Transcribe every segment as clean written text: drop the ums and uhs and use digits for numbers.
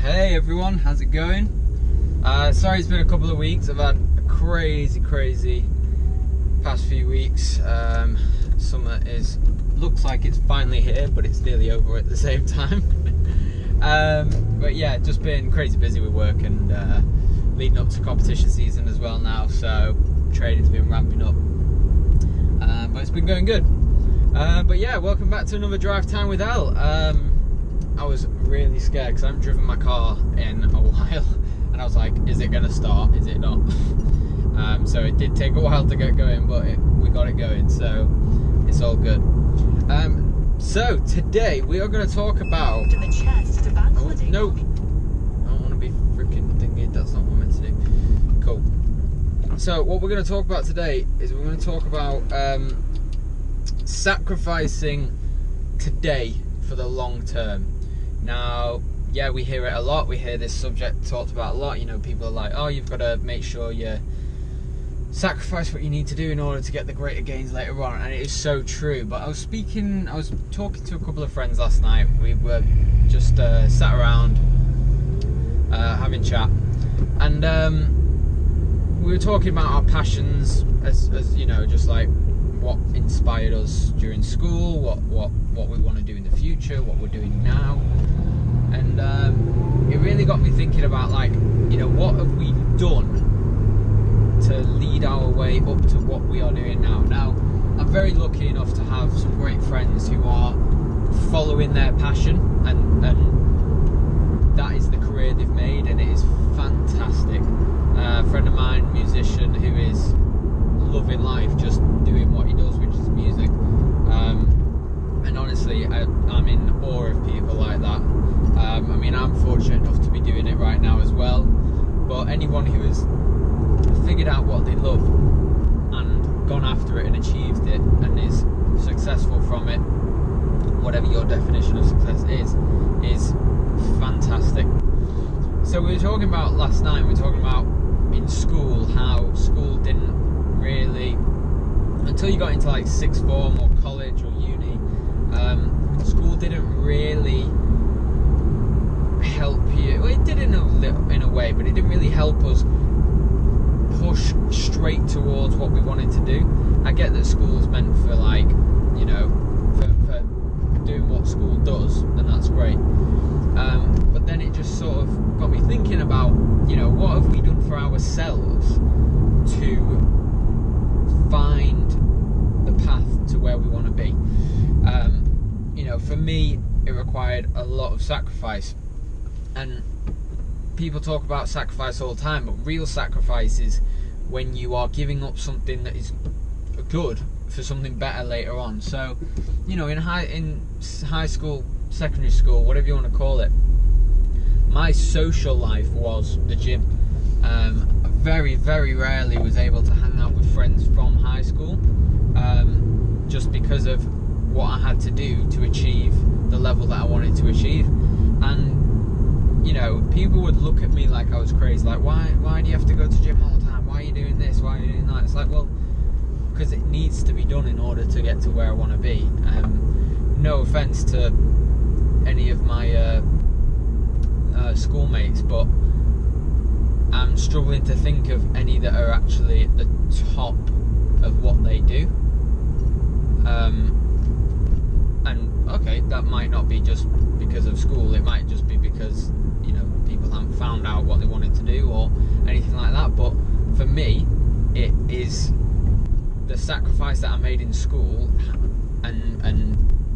Hey everyone, how's it going? Sorry it's been a couple of weeks. I've had a crazy past few weeks. Summer looks like it's finally here, but it's nearly over at the same time. But yeah, just been crazy busy with work and leading up to competition season as well now, so training's been ramping up. But it's been going good. But yeah, welcome back to another drive time with Al. I was really scared because I haven't driven my car in a while, and I was like, is it going to start? Is it not? So it did take a while to get going, but we got it going, so it's all good. So today we are going to talk about... To the chest, to back oh, no, I don't want to be freaking thingy. That's not what I'm meant to do. Cool. So what we're going to talk about today is we're going to talk about sacrificing today for the long term. Now, yeah, we hear it a lot. We hear this subject talked about a lot. You know, people are like, oh, you've got to make sure you sacrifice what you need to do in order to get the greater gains later on. And it is so true. But I was talking to a couple of friends last night. We were just sat around having chat. And we were talking about our passions as you know, just like what inspired us during school, what we want to do in the future, what we're doing now. And it really got me thinking about, like, you know, what have we done to lead our way up to what we are doing now. Now, I'm very lucky enough to have some great friends who are following their passion, and that is the career they've made, and it is fantastic. A friend of mine, musician, who is loving life, just doing what he does, which is music. And honestly, I'm in awe of people like that. I mean, I'm fortunate enough to be doing it right now as well. But anyone who has figured out what they love and gone after it and achieved it and is successful from it, whatever your definition of success is fantastic. So we were talking about last night, we were talking about in school, how school didn't really, until you got into like sixth form or college or uni, school didn't really help you. Well, it did in a way, but it didn't really help us push straight towards what we wanted to do. I get that school's meant for, like, you know, for doing what school does, and that's great. But then it just sort of got me thinking about, you know, what have we done for ourselves to find the path to where we want to be. You know, for me, it required a lot of sacrifice, and people talk about sacrifice all the time, but real sacrifice is when you are giving up something that is good for something better later on. So, you know, in high school, secondary school, whatever you want to call it, my social life was the gym. Very rarely was able to hang out with friends from high school, just because of what I had to do to achieve the level that I wanted to achieve. And, you know, people would look at me like I was crazy, like, why do you have to go to gym all the time? Why are you doing this? Why are you doing that? It's like, well, because it needs to be done in order to get to where I want to be. No offense to any of my schoolmates, but I'm struggling to think of any that are actually at the top of what they do. And okay, that might not be just because of school, it might just be because, you know, people haven't found out what they wanted to do or anything like that. But for me, it is the sacrifice that I made in school and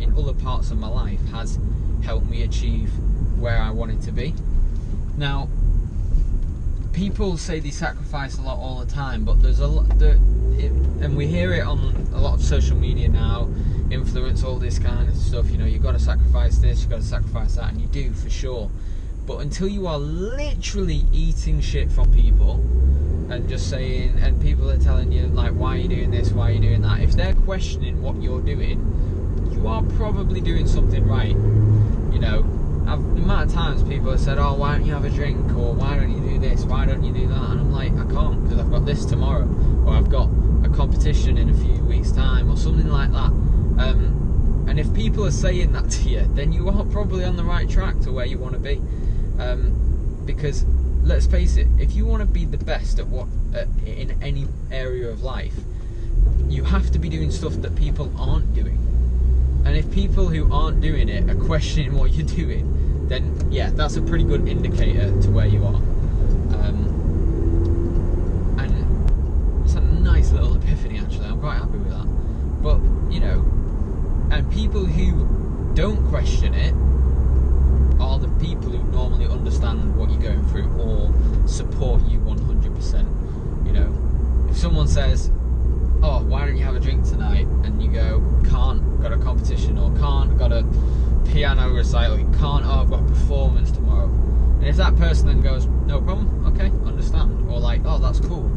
in other parts of my life has helped me achieve where I wanted to be. Now, people say they sacrifice a lot all the time, but there's a lot, and we hear it on a lot of social media now, influence, all this kind of stuff. You know, you've got to sacrifice this, you've got to sacrifice that, and you do for sure. But until you are literally eating shit from people and just saying, and people are telling you, like, why are you doing this, why are you doing that? If they're questioning what you're doing, you are probably doing something right. You know, the amount of times people have said, oh, why don't you have a drink, or why don't you do this, why don't you do that? And I'm like, I can't, because I've got this tomorrow, or I've got a competition in a few weeks' time, or something like that. And if people are saying that to you, then you are probably on the right track to where you want to be. Because let's face it, if you want to be the best at in any area of life, you have to be doing stuff that people aren't doing. And if people who aren't doing it are questioning what you're doing, then yeah, that's a pretty good indicator to where you are. And it's a nice little epiphany, actually. I'm quite happy with that. But, you know, and people who don't question it are the people who normally understand what you're going through or support you 100%. You know, if someone says, oh, why don't you have a drink tonight? And you go, can't, got a competition, or can't, got a piano recital, can't, oh, I've got a performance tomorrow. And if that person then goes, no problem, okay, understand, or like, oh, that's cool,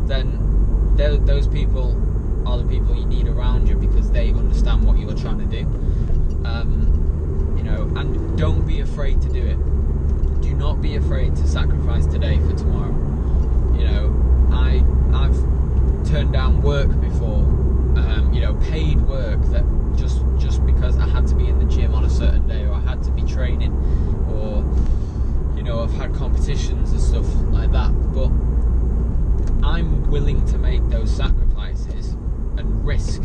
then those people are the people you need around you because they understand what you're trying to do. You know, and don't be afraid to do it. Do not be afraid to sacrifice today for tomorrow. You know, I've turned down work before, you know, paid work that just because I had to be in the gym on a certain day, or I had to be training, or, you know, I've had competitions and stuff like that. But I'm willing to make those sacrifices and risk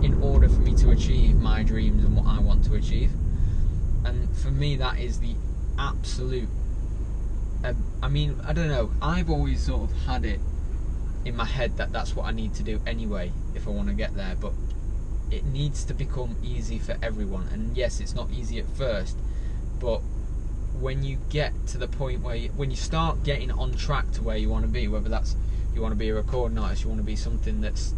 in order for me to achieve my dreams and what I want to achieve. And for me, that is the absolute, I mean, I don't know, I've always sort of had it in my head that that's what I need to do anyway if I want to get there, but it needs to become easy for everyone. And yes, it's not easy at first, but when you get to the point where when you start getting on track to where you want to be, whether that's you want to be a recording artist, you want to be something that's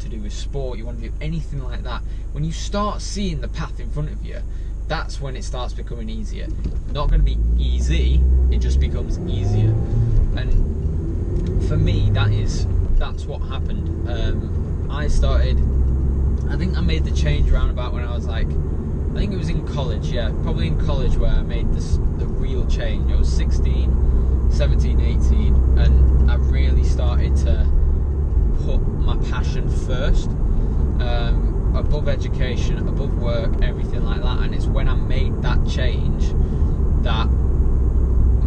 to do with sport, you want to do anything like that, when you start seeing the path in front of you, that's when it starts becoming easier. Not going to be easy, it just becomes easier. And for me, that's what happened. I think I made the change around about when I was like, I think it was in college, yeah, probably in college, where I made the real change. I was 16, 17, 18, and I really started to put my passion first, above education, above work, everything like that. And it's when I made that change that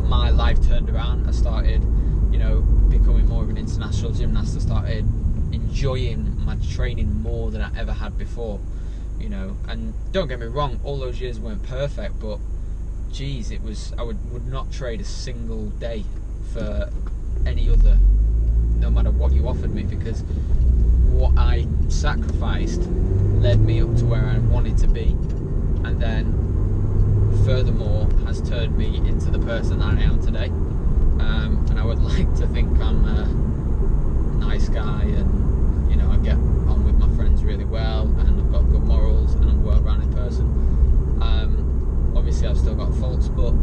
my life turned around. I started, you know, becoming more of an international gymnast. I started enjoying my training more than I ever had before, you know. And don't get me wrong, all those years weren't perfect, but geez, it was, I would not trade a single day for any other, no matter what you offered me, because what I sacrificed led me up to where I wanted to be, and then furthermore has turned me into the person that I am today. And I would like to think I'm a nice guy, and, you know, I get on with my friends really well, and I've got good morals, and I'm a well-rounded person. Obviously I've still got faults, but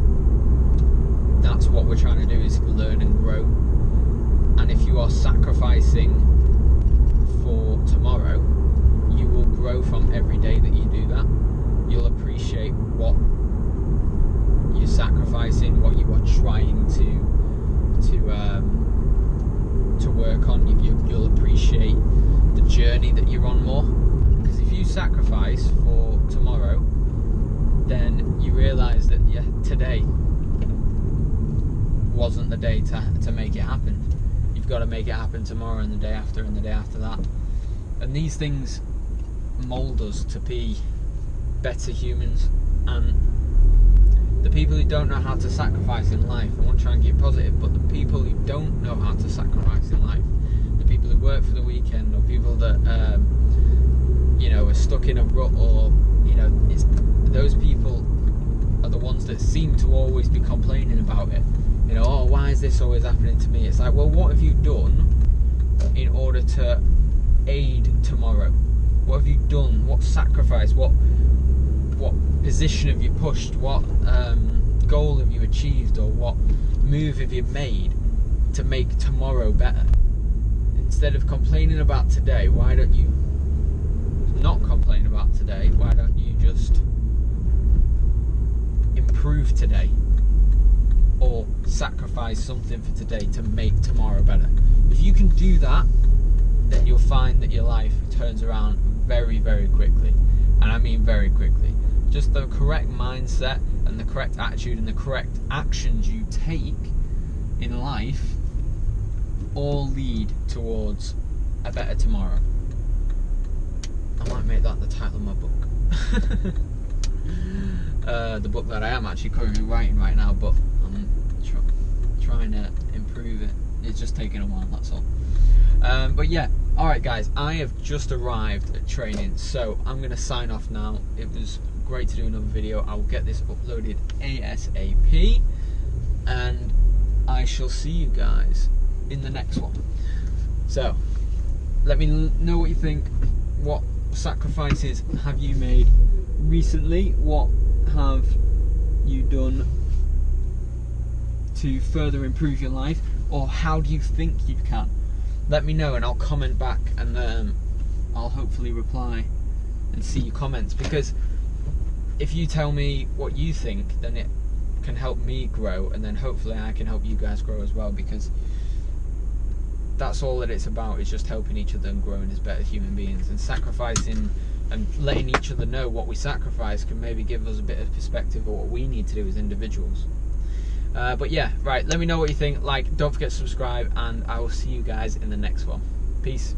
that's what we're trying to do, is learn and grow. And if you are sacrificing for tomorrow, you will grow from every day that you do that. You'll appreciate what you're sacrificing, what you are trying to work on. You'll appreciate the journey that you're on more. Because if you sacrifice for tomorrow, then you realise that, yeah, today wasn't the day to make it happen. You've got to make it happen tomorrow, and the day after, and the day after that. And these things mould us to be better humans. And the people who don't know how to sacrifice in life, I won't try and get positive, but the people who don't know how to sacrifice in life, the people who work for the weekend, or people that you know, are stuck in a rut, or, you know, it's those people are the ones that seem to always be complaining about it. You know, oh, why is this always happening to me? It's like, well, what have you done in order to aid tomorrow? What have you done? What sacrifice? What position have you pushed? What goal have you achieved? Or what move have you made to make tomorrow better? Instead of complaining about today, why don't you not complain about today? Why don't you just improve today, or sacrifice something for today to make tomorrow better? If you can do that, then you'll find that your life turns around very, very quickly. And I mean very quickly. Just the correct mindset and and the correct attitude and the correct actions you take in life all lead towards a better tomorrow. I might make that the title of my book. The book that I am actually currently writing right now, but I'm trying to improve it. It's just taking a while, that's all. But yeah, alright guys, I have just arrived at training, so I'm going to sign off now. It was great to do another video. I will get this uploaded ASAP, and I shall see you guys in the next one. So, let me know what you think. What sacrifices have you made recently? What have you done to further improve your life? Or how do you think you can? Let me know and I'll comment back, and I'll hopefully reply and see your comments, because if you tell me what you think, then it can help me grow, and then hopefully I can help you guys grow as well, because that's all that it's about, is just helping each other and growing as better human beings, and sacrificing and letting each other know what we sacrifice can maybe give us a bit of perspective of what we need to do as individuals. But yeah, right, let me know what you think. Like, don't forget to subscribe, and I will see you guys in the next one. Peace.